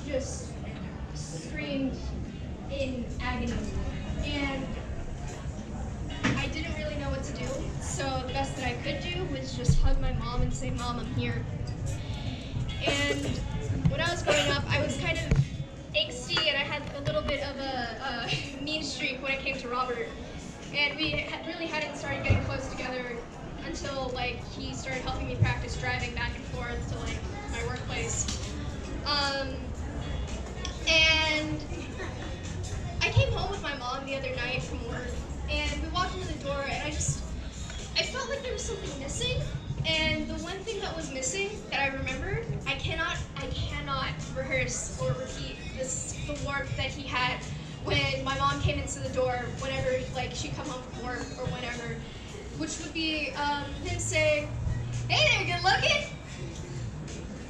just screamed in agony. And I didn't really know what to do, so the best that I could do was just hug my mom and say, "Mom, I'm here." And when I was growing up, I was kind of angsty, and I had a little bit of a mean streak when it came to Robert. And we really hadn't started getting close together until like he started helping me practice driving back and forth to like my workplace. And I came home with my mom the other night from work, and we walked into the door, and I felt like there was something missing. And the one thing that was missing that I remembered, I cannot rehearse or repeat the warmth that he had when my mom came into the door, whenever like she'd come home from work or whenever, which would be him saying, "Hey there, good looking."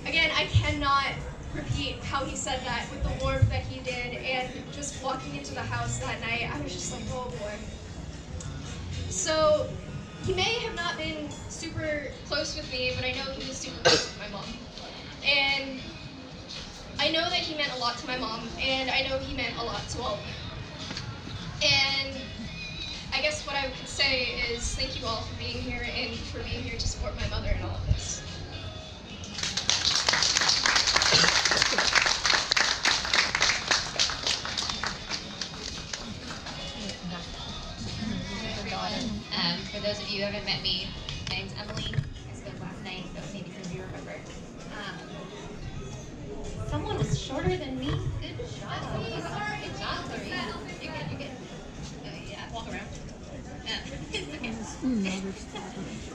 Again, I cannot repeat how he said that with the warmth that he did, and just walking into the house that night, I was just like, oh boy. So he may have not been super close with me, but I know he was super close with my mom. And I know that he meant a lot to my mom, and I know he meant a lot to all of you. And I guess what I could say is thank you all for being here and for being here to support my mother in all of this. For those of you who haven't met me, my name's Emily. I spoke last night, so maybe some of you remember. Someone was shorter than me. Good job. Good job, Clarice. You're good. Yeah, walk around. It's okay.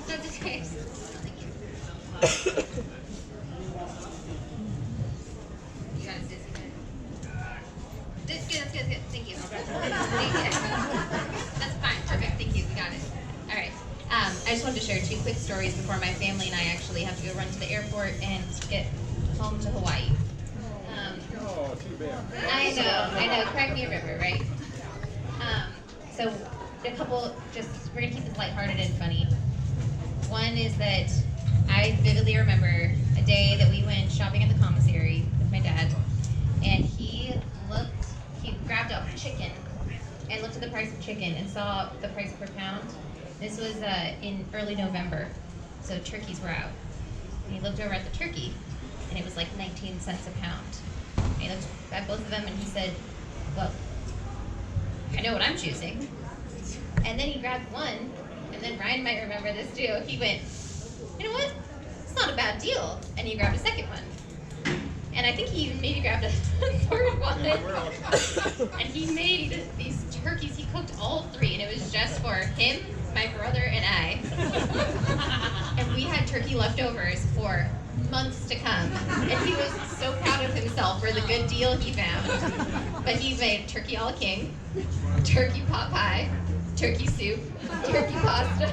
That's okay. Thank you. You got it, sis. That's good. Thank you. That's fine. Perfect. Thank you. We got it. All right. I just wanted to share 2 quick stories before my family and I actually have to go run to the airport and get home to Hawaii. Oh, too bad. I know. Crack me a river, right? So a couple, we're gonna keep this lighthearted and funny. One is that I vividly remember a day that we went shopping at the commissary with my dad, and he grabbed a chicken and looked at the price of chicken and saw the price per pound. This was in early November, so turkeys were out. And he looked over at the turkey, and it was like 19 cents a pound. And he looked at both of them and he said, "Well, I know what I'm choosing." And then he grabbed one, and then Ryan might remember this too. He went, "You know what? It's not a bad deal." And he grabbed a second one. And I think he even maybe grabbed a third one. And he made these turkeys. He cooked all 3, and it was just for him, my brother, and I. And we had turkey leftovers for months to come. And he was so proud of himself for the good deal he found. But he made turkey a la king, turkey pot pie, turkey soup, turkey pasta.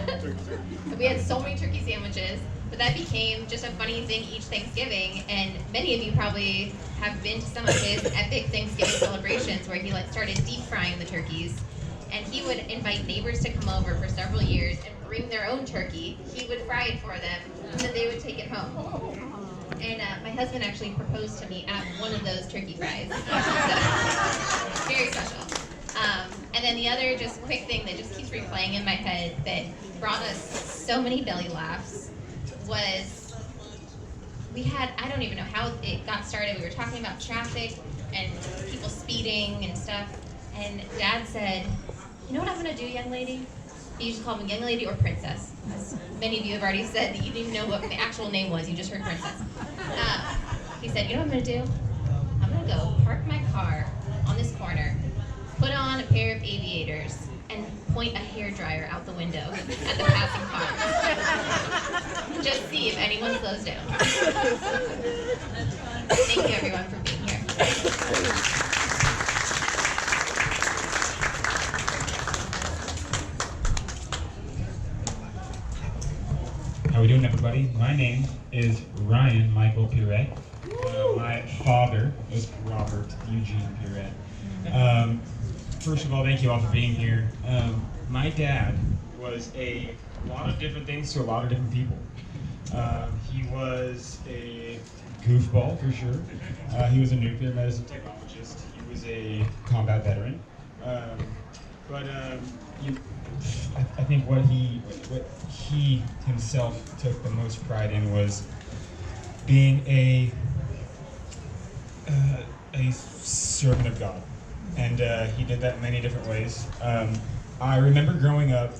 We had so many turkey sandwiches. But that became just a funny thing each Thanksgiving, and many of you probably have been to some of his epic Thanksgiving celebrations where he started deep frying the turkeys, and he would invite neighbors to come over for several years and bring their own turkey. He would fry it for them, and then they would take it home. And my husband actually proposed to me at one of those turkey fries. So, very special. And then the other just quick thing that just keeps replaying in my head that brought us so many belly laughs was we had, I don't even know how it got started. We were talking about traffic and people speeding and stuff. And Dad said, "You know what I'm going to do, young lady?" He used to call me young lady or princess. As many of you have already said that you didn't even know what the actual name was. You just heard princess. He said, "You know what I'm going to do? I'm going to go park my car on this corner, put on a pair of aviators, and point a hairdryer out the window at the passing cars. Just see if anyone slows down." Thank you, everyone, for being here. How we doing, everybody? My name is Ryan Michael Pirette. My father was Robert Eugene Pirette. First of all, thank you all for being here. My dad was a lot of different things to a lot of different people. He was a goofball for sure. He was a nuclear medicine technologist. He was a combat veteran. I think what he himself took the most pride in was being a servant of God, and he did that in many different ways. I remember growing up,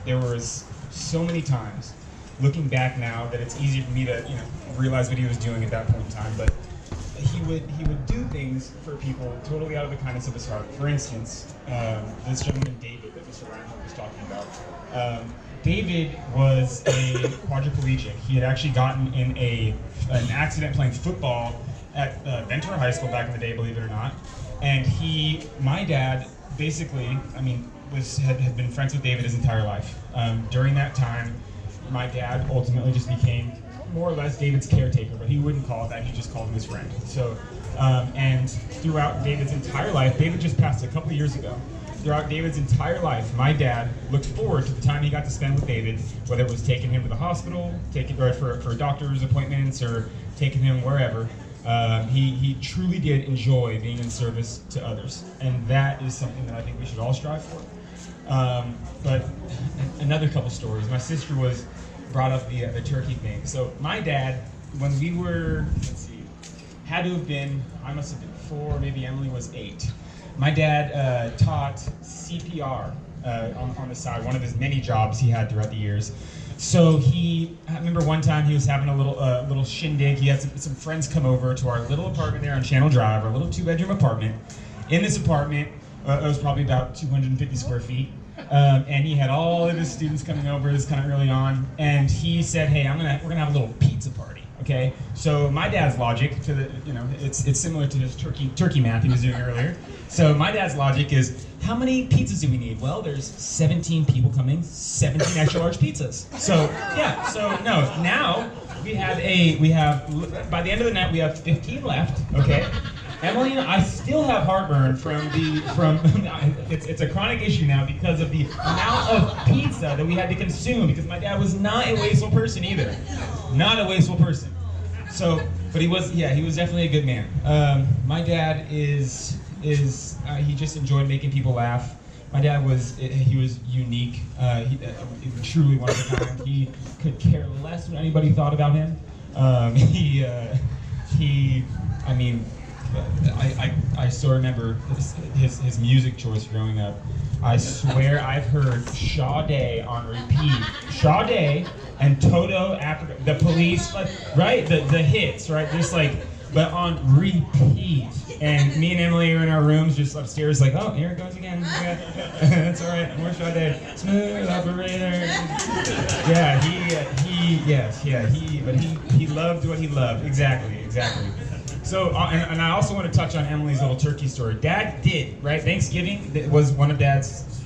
there was so many times, looking back now, that it's easy for me to realize what he was doing at that point in time, but he would do things for people totally out of the kindness of his heart. For instance, this gentleman David that Mr. Reinhardt was talking about. David was a quadriplegic. He had actually gotten in an accident playing football at Ventura High School back in the day, believe it or not. And my dad, basically, had been friends with David his entire life. During that time, my dad ultimately just became more or less David's caretaker, but he wouldn't call it that, he just called him his friend. So, and throughout David's entire life, David just passed a couple of years ago. Throughout David's entire life, my dad looked forward to the time he got to spend with David, whether it was taking him to the hospital, for doctor's appointments, or taking him wherever. He truly did enjoy being in service to others, and that is something that I think we should all strive for. But another couple stories. My sister brought up the turkey thing. So my dad, when we were, had to have been, I must have been 4, maybe Emily was 8. My dad taught CPR on the side, one of his many jobs he had throughout the years. So I remember one time he was having a little shindig. He had some friends come over to our little apartment there on Channel Drive, our little 2-bedroom apartment. In this apartment, it was probably about 250 square feet. And he had all of his students coming over. This kind of early on, and he said, "Hey, we're gonna have a little pizza party." Okay, so my dad's logic to the, it's similar to this turkey math he was doing earlier. So my dad's logic is, how many pizzas do we need? Well, there's 17 people coming, 17 extra large pizzas. So yeah, so no, now we have by the end of the night we have 15 left. Okay. Emily, I still have heartburn from it's a chronic issue now because of the amount of pizza that we had to consume, because my dad was not a wasteful person either. Not a wasteful person. So, but he was definitely a good man. My dad he just enjoyed making people laugh. My dad was unique. He truly one of a kind. He could care less what anybody thought about him. I still remember his music choice growing up. I swear I've heard Sade on repeat. Sade and Toto Africa, the Police, right? The hits, right? Just but on repeat. And me and Emily are in our rooms, just upstairs, oh, here it goes again. Yeah. That's all right. More Sade. Smooth operator. Yeah, he loved what he loved. Exactly. So, and I also want to touch on Emily's little turkey story. Dad did, right? Thanksgiving was one of Dad's